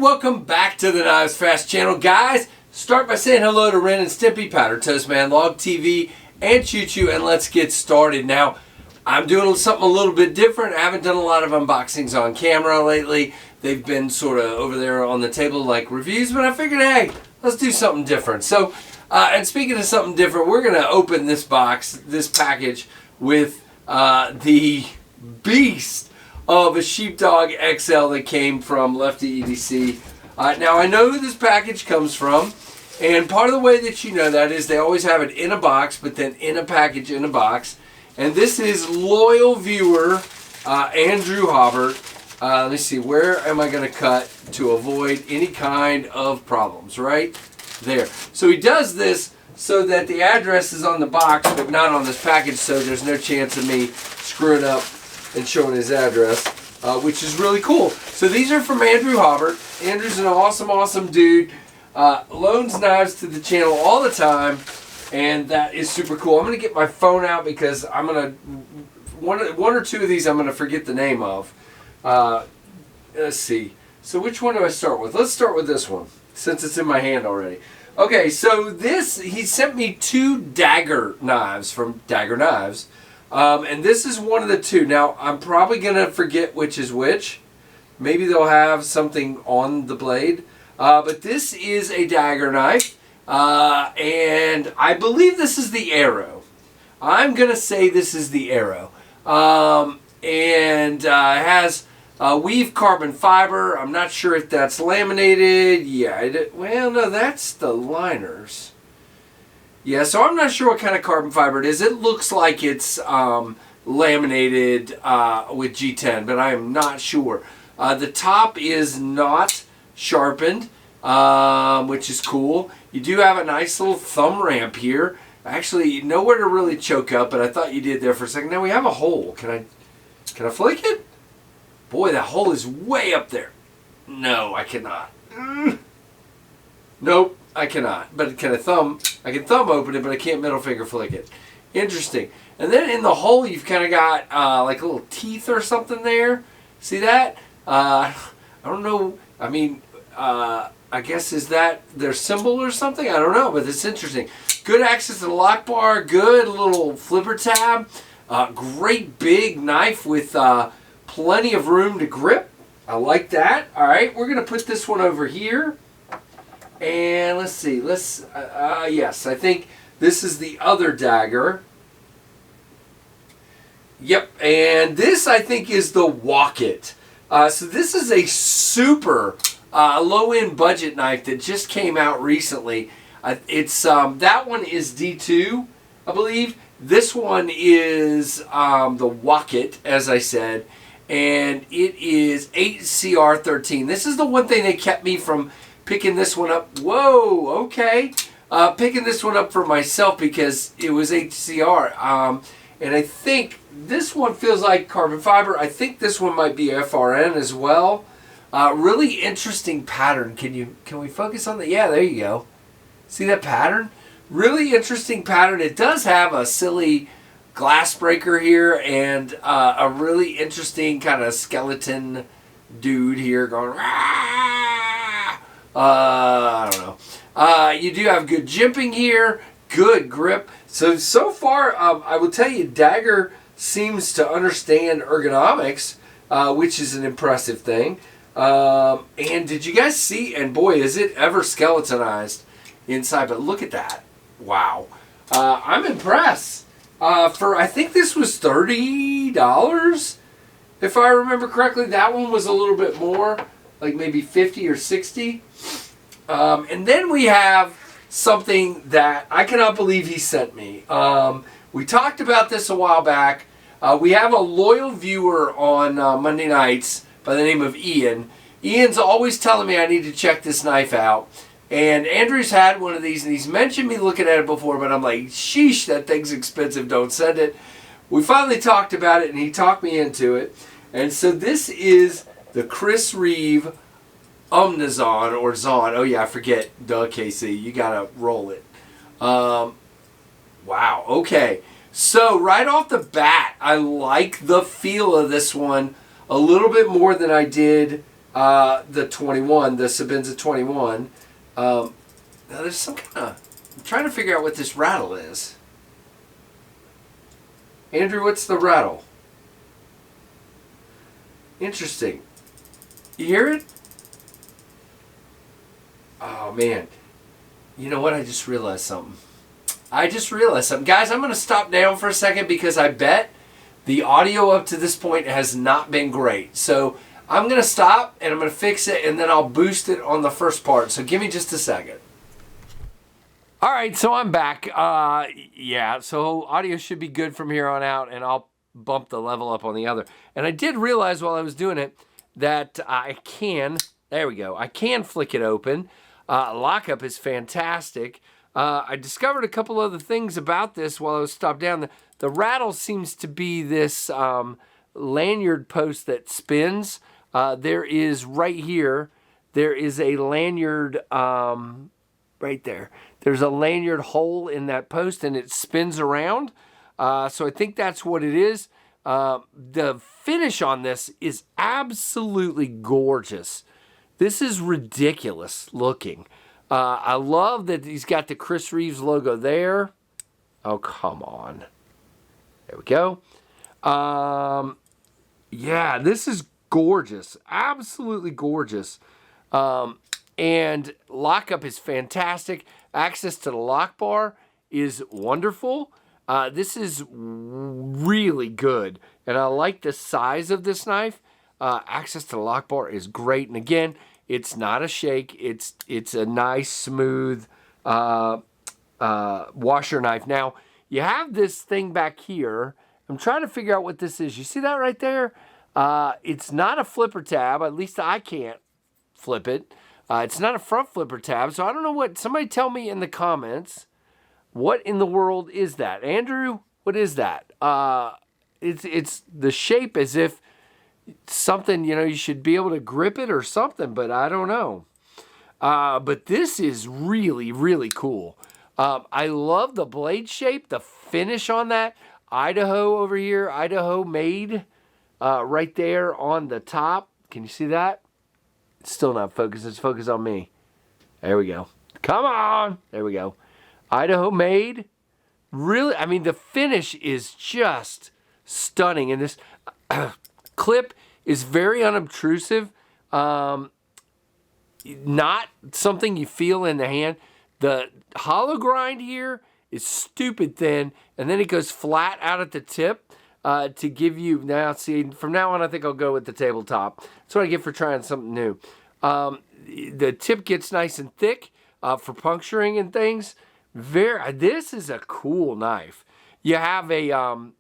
welcome back to the KnivesFAST channel. Guys, start by saying hello to Ren and Stimpy, Powder Toast Man, Log TV, and Choo Choo, and let's get started. Now, I'm doing something a little bit different. I haven't done a lot of unboxings on camera lately. They've been sort of over there on the table like reviews, but I figured, hey, let's do something different. So, and speaking of something different, we're going to open this box, this package, with the beast of a Sheepdog XL that came from Lefty EDC. Now, I know who this package comes from, and part of the way that you know that is they always have it in a box, but then in a package in a box. And this is loyal viewer Andrew H.Check. Let me see, where am I going to cut to avoid any kind of problems? Right there. So he does this so that the address is on the box, but not on this package, so there's no chance of me screwing up and showing his address, which is really cool. So these are from Andrew H.Check. Andrew's an awesome dude. Loans knives to the channel all the time, and that is super cool. I'm going to get my phone out because I'm going to, one or two of these I'm going to forget the name of. Let's see. So which one do I start with? Let's start with this one, since it's in my hand already. Okay, so this, he sent me 2 dagger knives from Dagger Knives. And this is one of the 2. Now, I'm probably going to forget which is which. Maybe they'll have something on the blade. But this is a dagger knife. And I believe this is the Arrow. I'm going to say this is the Arrow. It has weave carbon fiber. I'm not sure if that's laminated. Yeah, well, no, that's the liners. Yeah, so I'm not sure what kind of carbon fiber it is. It looks like it's laminated with G10, but I am not sure. The top is not sharpened, which is cool. You do have a nice little thumb ramp here. Actually, nowhere to really choke up, but I thought you did there for a second. Now we have a hole. Can I flick it? Boy, that hole is way up there. No, I cannot. Nope. I cannot, but can I thumb open it, but I can't middle finger flick it. Interesting. And then in the hole, you've kind of got like little teeth or something there. See that? I don't know. I mean, I guess is that their symbol or something? I don't know, but it's interesting. Good access to the lock bar. Good little flipper tab. Great big knife with plenty of room to grip. I like that. All right, we're going to put this one over here. And let's see, yes, I think this is the other dagger. Yep, and this I think is the Walk-It. So this is a super low-end budget knife that just came out recently. That one is D2, I believe. This one is the Walk-It, as I said, and it is 8CR13. This is the one thing that kept me from picking this one up. Whoa, okay. Picking this one up for myself because it was HCR. And I think this one feels like carbon fiber. I think this one might be FRN as well. Really interesting pattern. Can we focus on that? Yeah, there you go. See that pattern? Really interesting pattern. It does have a silly glass breaker here and a really interesting kind of skeleton dude here going, I don't know. You do have good jimping here, good grip. So far, I will tell you, Dagger seems to understand ergonomics, which is an impressive thing. And did you guys see, and boy, is it ever skeletonized inside, but look at that. Wow. I'm impressed. I think this was $30, if I remember correctly. That one was a little bit more, like maybe 50 or 60. And then we have something that I cannot believe he sent me. We talked about this a while back. We have a loyal viewer on Monday nights by the name of Ian. Ian's always telling me I need to check this knife out. And Andrew's had one of these, and he's mentioned me looking at it before, but I'm like, sheesh, that thing's expensive, don't send it. We finally talked about it, and he talked me into it. And so this is the Chris Reeve Omnizon or Zon. Oh yeah, I forget. Duh, KC. You gotta roll it. Wow. Okay. So right off the bat, I like the feel of this one a little bit more than I did the 21, the Sabenza 21. Now there's some kind of, I'm trying to figure out what this rattle is. Andrew, what's the rattle? Interesting. You hear it? Oh man. You know what? I just realized something. Guys, I'm going to stop down for a second because I bet the audio up to this point has not been great. So I'm going to stop and I'm going to fix it and then I'll boost it on the first part. So give me just a second. All right, so I'm back. Yeah, so audio should be good from here on out and I'll bump the level up on the other. And I did realize while I was doing it that I can, there we go, I can flick it open. Lockup is fantastic. I discovered a couple other things about this while I was stopped down. The rattle seems to be this lanyard post that spins. There is right here, there is a lanyard right there. There's a lanyard hole in that post and it spins around. So I think that's what it is. The finish on this is absolutely gorgeous. This is ridiculous looking. I love that he's got the Chris Reeves logo there. Oh, come on. There we go. Yeah, this is gorgeous. Absolutely gorgeous. And lockup is fantastic. Access to the lock bar is wonderful. This is really good. And I like the size of this knife. Access to the lock bar is great. And again, it's not a shake. It's a nice, smooth washer knife. Now, you have this thing back here. I'm trying to figure out what this is. You see that right there? It's not a flipper tab. At least I can't flip it. It's not a front flipper tab. So I don't know what. Somebody tell me in the comments. What in the world is that? Andrew, what is that? It's the shape as if something, you know, you should be able to grip it or something, but I don't know. But this is really, really cool. I love the blade shape, the finish on that. Idaho over here, Idaho made right there on the top. Can you see that? It's still not focused. It's focused on me. There we go. Come on. There we go. Idaho made. Really, I mean, the finish is just stunning. And this clip is very unobtrusive. Not something you feel in the hand. The hollow grind here is stupid thin, and then it goes flat out at the tip to give you, now see, from now on I think I'll go with the tabletop. That's what I get for trying something new. The tip gets nice and thick for puncturing and things. This is a cool knife. You have a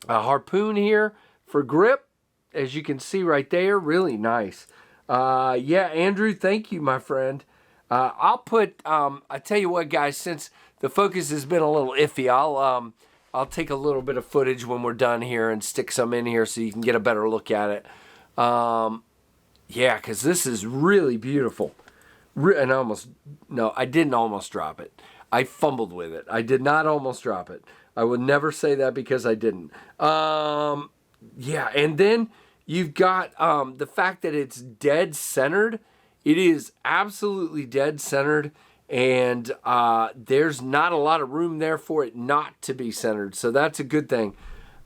harpoon here for grip, as you can see right there. Really nice. Yeah, Andrew, thank you, my friend. I'll put, I tell you what, guys, since the focus has been a little iffy, I'll take a little bit of footage when we're done here and stick some in here so you can get a better look at it. Yeah, because this is really beautiful. And I didn't almost drop it. I fumbled with it. I did not almost drop it. I would never say that because I didn't. Yeah, and then you've got the fact that it's dead centered. It is absolutely dead centered, and there's not a lot of room there for it not to be centered. So that's a good thing.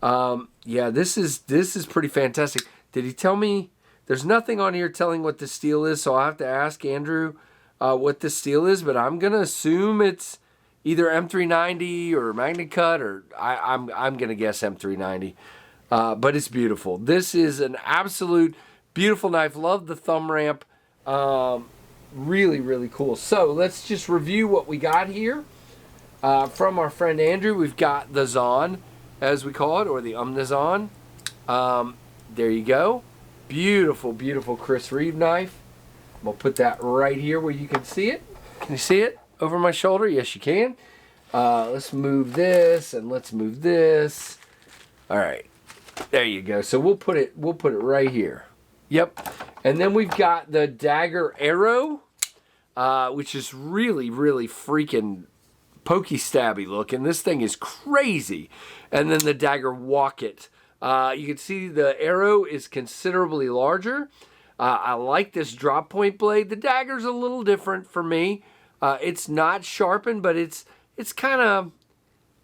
Yeah, this is pretty fantastic. Did he tell me? There's nothing on here telling what the steel is, so I'll have to ask Andrew what the steel is, but I'm going to assume it's either M390 or MagnaCut, or I'm going to guess M390. But it's beautiful. This is an absolute beautiful knife. Love the thumb ramp. Really, really cool. So let's just review what we got here from our friend Andrew. We've got the Zahn, as we call it, or the Zahn. There you go. Beautiful, beautiful Chris Reeve knife. I'm going to put that right here where you can see it. Can you see it over my shoulder? Yes, you can. Let's move this and let's move this. All right. There you go. So we'll put it right here. Yep. And then we've got the Dagger Arrow, which is really, really freaking pokey stabby looking. This thing is crazy. And then the Dagger Walk It. You can see the arrow is considerably larger. I like this drop point blade. The dagger's a little different for me. It's not sharpened, but it's kind of,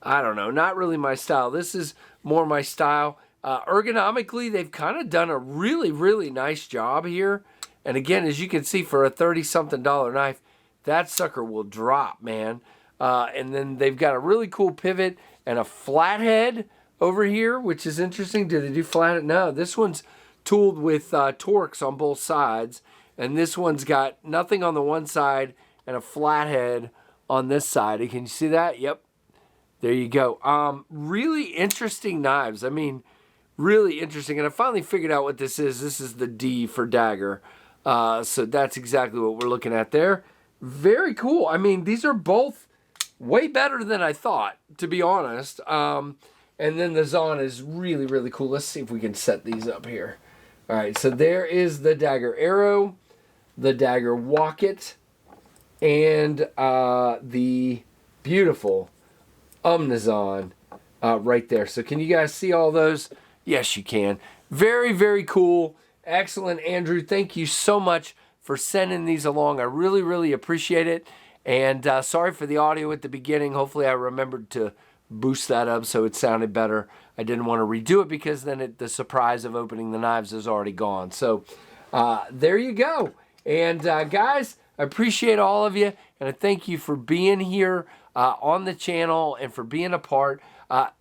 I don't know, not really my style. This is more my style. Ergonomically, they've kind of done a really, really nice job here. And again, as you can see, for a $30-something knife, that sucker will drop, man. And then they've got a really cool pivot and a flathead over here, which is interesting. Do they do flathead? No, this one's tooled with Torx on both sides. And this one's got nothing on the one side and a flathead on this side. Can you see that? Yep. There you go. Really interesting knives. I mean, really interesting. And I finally figured out what this is. This is the D for dagger. So that's exactly what we're looking at there. Very cool. I mean, these are both way better than I thought, to be honest. And then the Zahn is really, really cool. Let's see if we can set these up here. All right, so there is the dagger arrow, the dagger Wocket, and the beautiful Omnizon right there. So can you guys see all those? Yes, you can. Very, very cool. Excellent, Andrew. Thank you so much for sending these along. I really, really appreciate it. And sorry for the audio at the beginning. Hopefully I remembered to boost that up so it sounded better. I didn't want to redo it because then the surprise of opening the knives is already gone. So there you go. And guys, I appreciate all of you. And I thank you for being here on the channel and for being a part.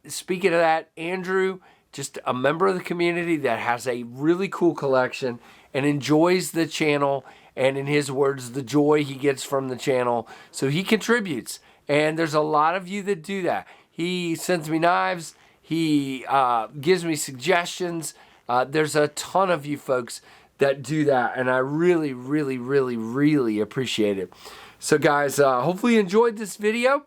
Speaking of that, Andrew, just a member of the community that has a really cool collection and enjoys the channel, and in his words, the joy he gets from the channel. So he contributes, and there's a lot of you that do that. He sends me knives. He gives me suggestions. There's a ton of you folks that do that, and I really, really, really, really appreciate it. So guys, hopefully you enjoyed this video.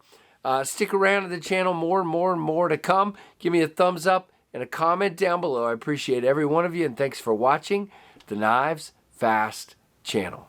Stick around to the channel, more and more and more to come. Give me a thumbs up and a comment down below. I appreciate every one of you, and thanks for watching the KnivesFAST channel.